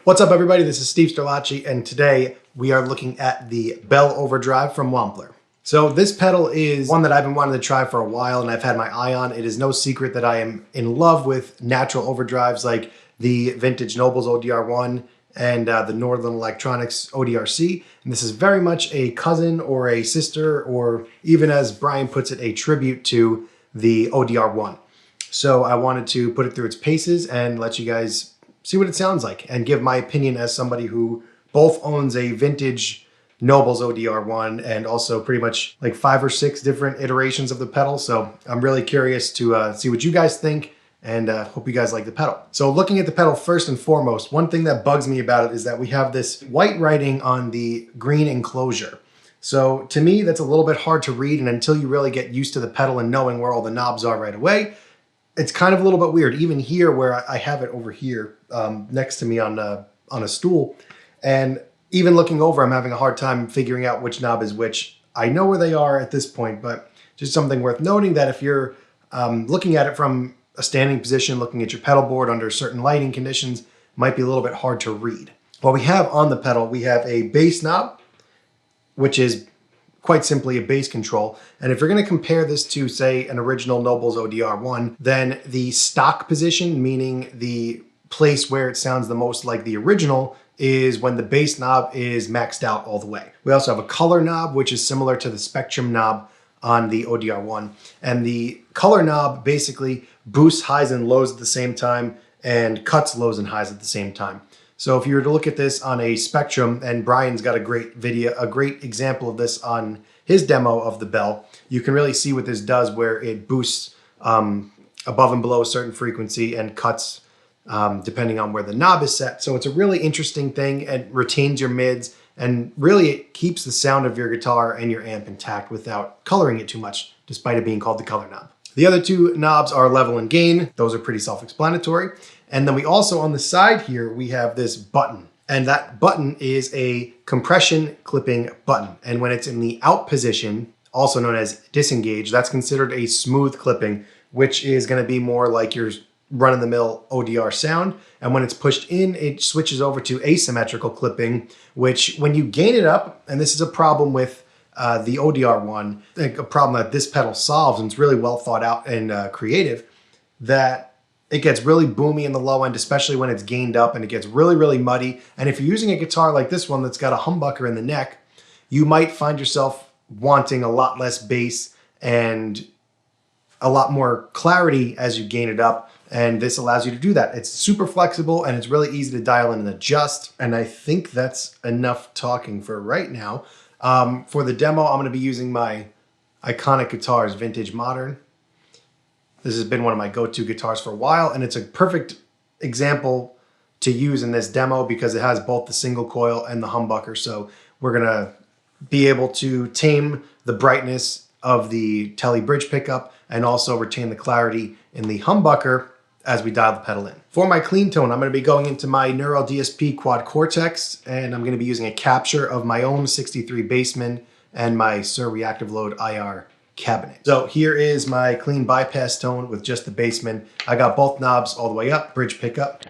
What's up, everybody? This is Steve Sterlacci, and today we are looking at the Belle Overdrive from Wampler. So this pedal is one that I've been wanting to try for a while, and I've had my eye on. It is no secret that I am in love with natural overdrives like the vintage Nobels ODR1 and the Northern Electronics ODRC. And this is very much a cousin or a sister, or even as Brian puts it, a tribute to the ODR1. So I wanted to put it through its paces and let you guys see what it sounds like and give my opinion as somebody who both owns a vintage Nobels ODR1 and also pretty much like 5 or 6 different iterations of the pedal. So I'm really curious to see what you guys think, and hope you guys like the pedal. So looking at the pedal first and foremost, one thing that bugs me about it is that we have this white writing on the green enclosure. So to me, that's a little bit hard to read, and until you really get used to the pedal and knowing where all the knobs are right away, it's kind of a little bit weird. Even here where I have it over here next to me on a stool, and even looking over, I'm having a hard time figuring out which knob is which. I know where they are at this point, but just something worth noting that if you're looking at it from a standing position, looking at your pedal board under certain lighting conditions, might be a little bit hard to read. What we have on the pedal, we have a bass knob, which is quite simply a bass control. And if you're going to compare this to, say, an original Nobels ODR1, then the stock position, meaning the place where it sounds the most like the original, is when the bass knob is maxed out all the way. We also have a color knob, which is similar to the spectrum knob on the ODR1. And the color knob basically boosts highs and lows at the same time and cuts lows and highs at the same time. So if you were to look at this on a spectrum, and Brian's got a great video, a great example of this on his demo of the Belle, you can really see what this does, where it boosts above and below a certain frequency and cuts depending on where the knob is set. So it's a really interesting thing, and retains your mids, and really it keeps the sound of your guitar and your amp intact without coloring it too much, despite it being called the color knob. The other two knobs are level and gain. Those are pretty self-explanatory. And then we also, on the side here, we have this button. And that button is a compression clipping button. And when it's in the out position, also known as disengage, that's considered a smooth clipping, which is going to be more like your run-of-the-mill ODR sound. And when it's pushed in, it switches over to asymmetrical clipping, which when you gain it up, and this is a problem with the ODR1, a problem that this pedal solves, and it's really well thought out and creative, that it gets really boomy in the low end, especially when it's gained up, and it gets really, really muddy. And if you're using a guitar like this one that's got a humbucker in the neck, you might find yourself wanting a lot less bass and a lot more clarity as you gain it up. And this allows you to do that. It's super flexible, and it's really easy to dial in and adjust. And I think that's enough talking for right now. For the demo, I'm going to be using my iconic guitars, Vintage Modern. This has been one of my go-to guitars for a while, and it's a perfect example to use in this demo because it has both the single coil and the humbucker. So we're gonna be able to tame the brightness of the Tele bridge pickup and also retain the clarity in the humbucker as we dial the pedal in. For my clean tone, I'm gonna be going into my Neural DSP Quad Cortex, and I'm gonna be using a capture of my own 63 Bassman and my Sir Reactive Load IR cabinet. So here is my clean bypass tone with just the Bassman. I got both knobs all the way up, bridge pickup.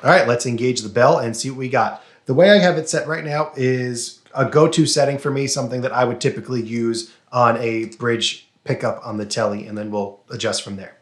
All right, let's engage the Belle and see what we got. The way I have it set right now is a go-to setting for me, something that I would typically use on a bridge pickup on the Tele, and then we'll adjust from there.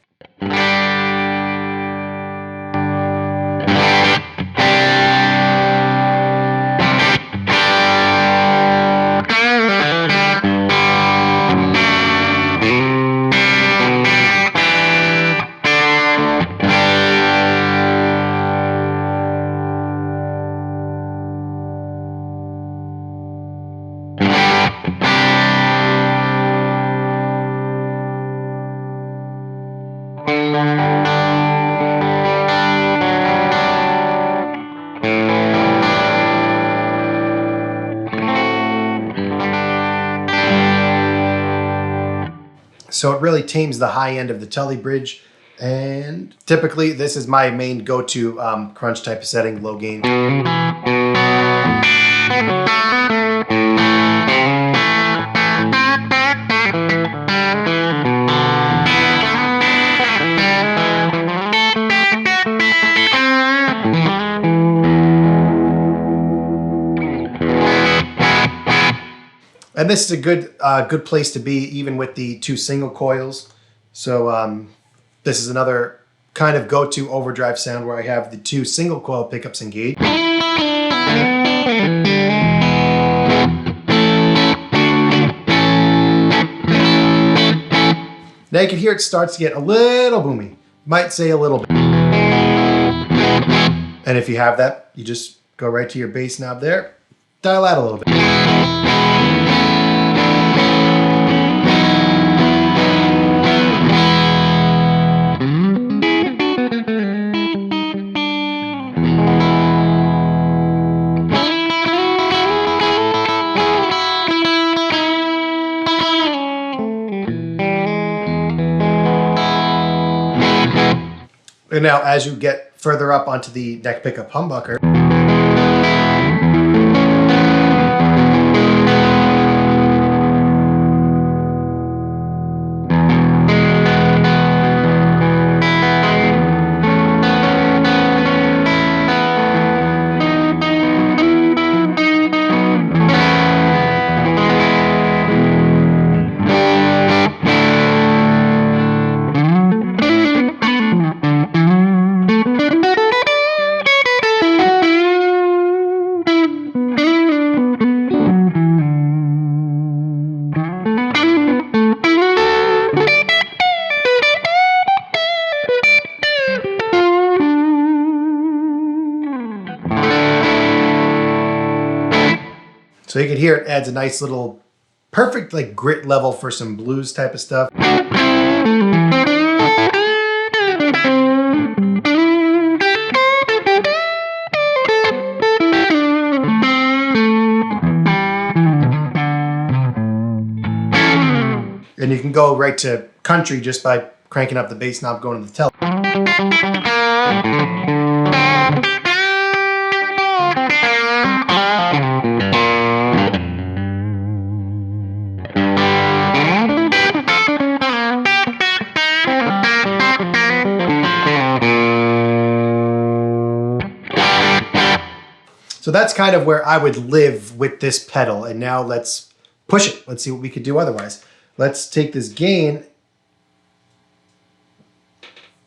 So it really tames the high end of the Tele bridge And typically this is my main go-to crunch type of setting, low gain. And this is a good place to be, even with the 2 single coils. So this is another kind of go-to overdrive sound where I have the 2 single coil pickups engaged. Now you can hear it starts to get a little boomy. Might say a little bit. And if you have that, you just go right to your bass knob there, dial out a little bit. And now as you get further up onto the neck pickup humbucker, so you can hear it adds a nice little perfect like grit level for some blues type of stuff. And you can go right to country just by cranking up the bass knob, going to the tele. So that's kind of where I would live with this pedal. And now let's push it. Let's see what we could do otherwise. Let's take this gain,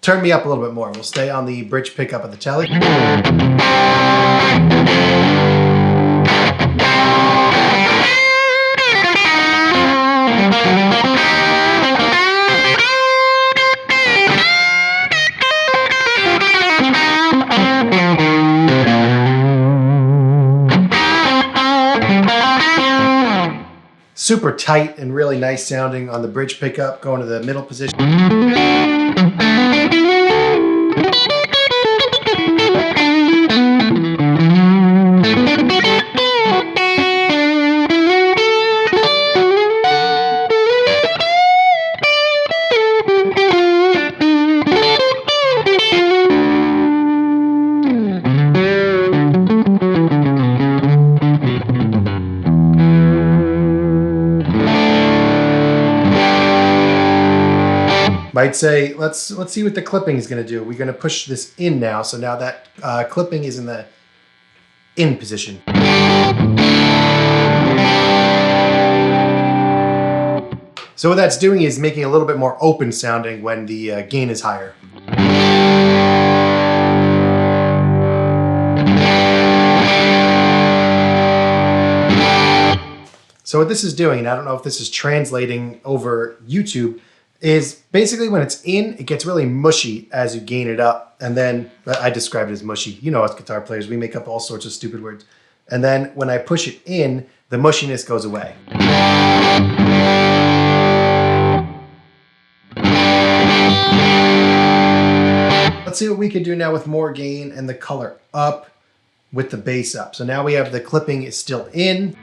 turn me up a little bit more. We'll stay on the bridge pickup of the telly. Super tight and really nice sounding on the bridge pickup, going to the middle position. Might say, let's see what the clipping is going to do. We're going to push this in now. So now that clipping is in the in position. So what that's doing is making it a little bit more open sounding when the gain is higher. So what this is doing, and I don't know if this is translating over YouTube, is basically when it's in, it gets really mushy as you gain it up. And then, I describe it as mushy. You know us guitar players, we make up all sorts of stupid words. And then when I push it in, the mushiness goes away. Let's see what we can do now with more gain and the color up with the bass up. So now we have the clipping is still in.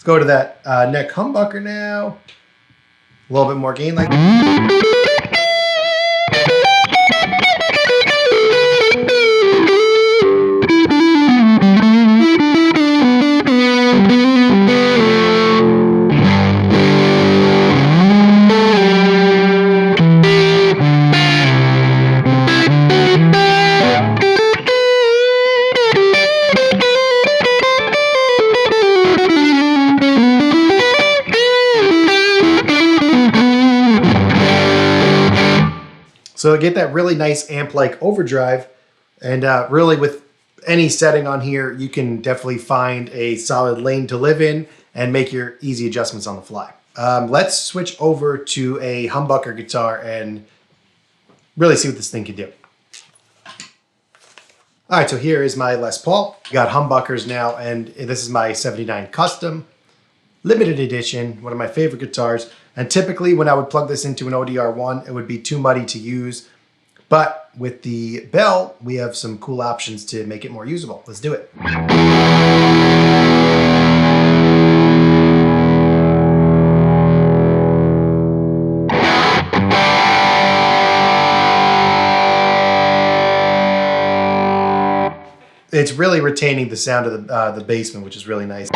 go to that neck humbucker now. A little bit more gain like So get that really nice amp-like overdrive, and really with any setting on here, you can definitely find a solid lane to live in and make your easy adjustments on the fly. Let's switch over to a humbucker guitar and really see what this thing can do. All right, so here is my Les Paul. Got humbuckers now, and this is my 79 Custom, limited edition, one of my favorite guitars. And typically when I would plug this into an ODR1, it would be too muddy to use. But with the Belle, we have some cool options to make it more usable. Let's do it. It's really retaining the sound of the basement, which is really nice.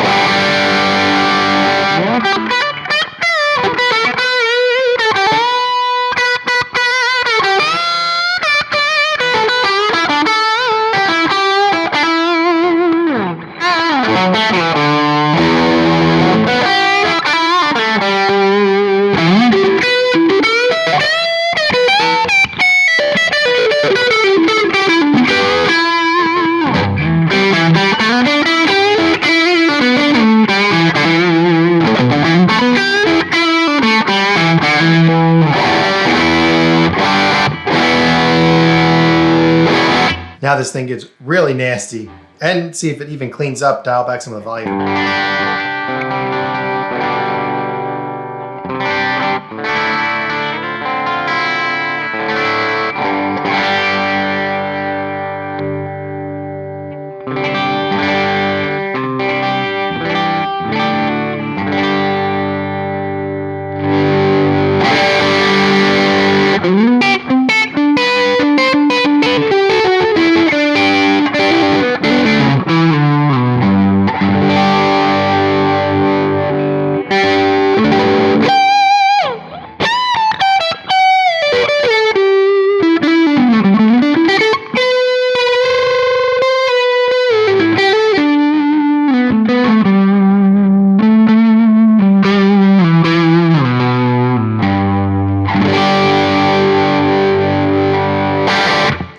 Now this thing gets really nasty, and see if it even cleans up, dial back some of the volume.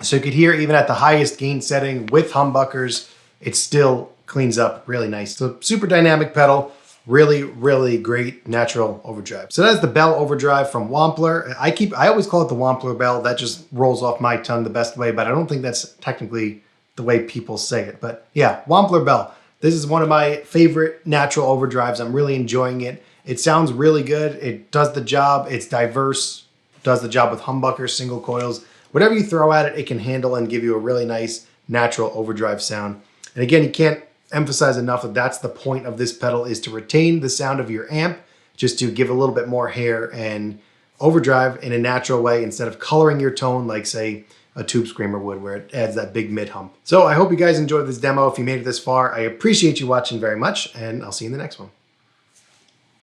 So you could hear even at the highest gain setting with humbuckers, it still cleans up really nice. So super dynamic pedal, really, really great natural overdrive. So that's the Belle Overdrive from Wampler. I always call it the Wampler Belle. That just rolls off my tongue the best way, but I don't think that's technically the way people say it. But yeah, Wampler Belle. This is one of my favorite natural overdrives. I'm really enjoying it. It sounds really good. It does the job. It's diverse, does the job with humbuckers, single coils. Whatever you throw at it, it can handle and give you a really nice natural overdrive sound. And again, you can't emphasize enough that that's the point of this pedal, is to retain the sound of your amp, just to give a little bit more hair and overdrive in a natural way instead of coloring your tone like, say, a tube screamer would, where it adds that big mid hump. So I hope you guys enjoyed this demo. If you made it this far, I appreciate you watching very much, and I'll see you in the next one.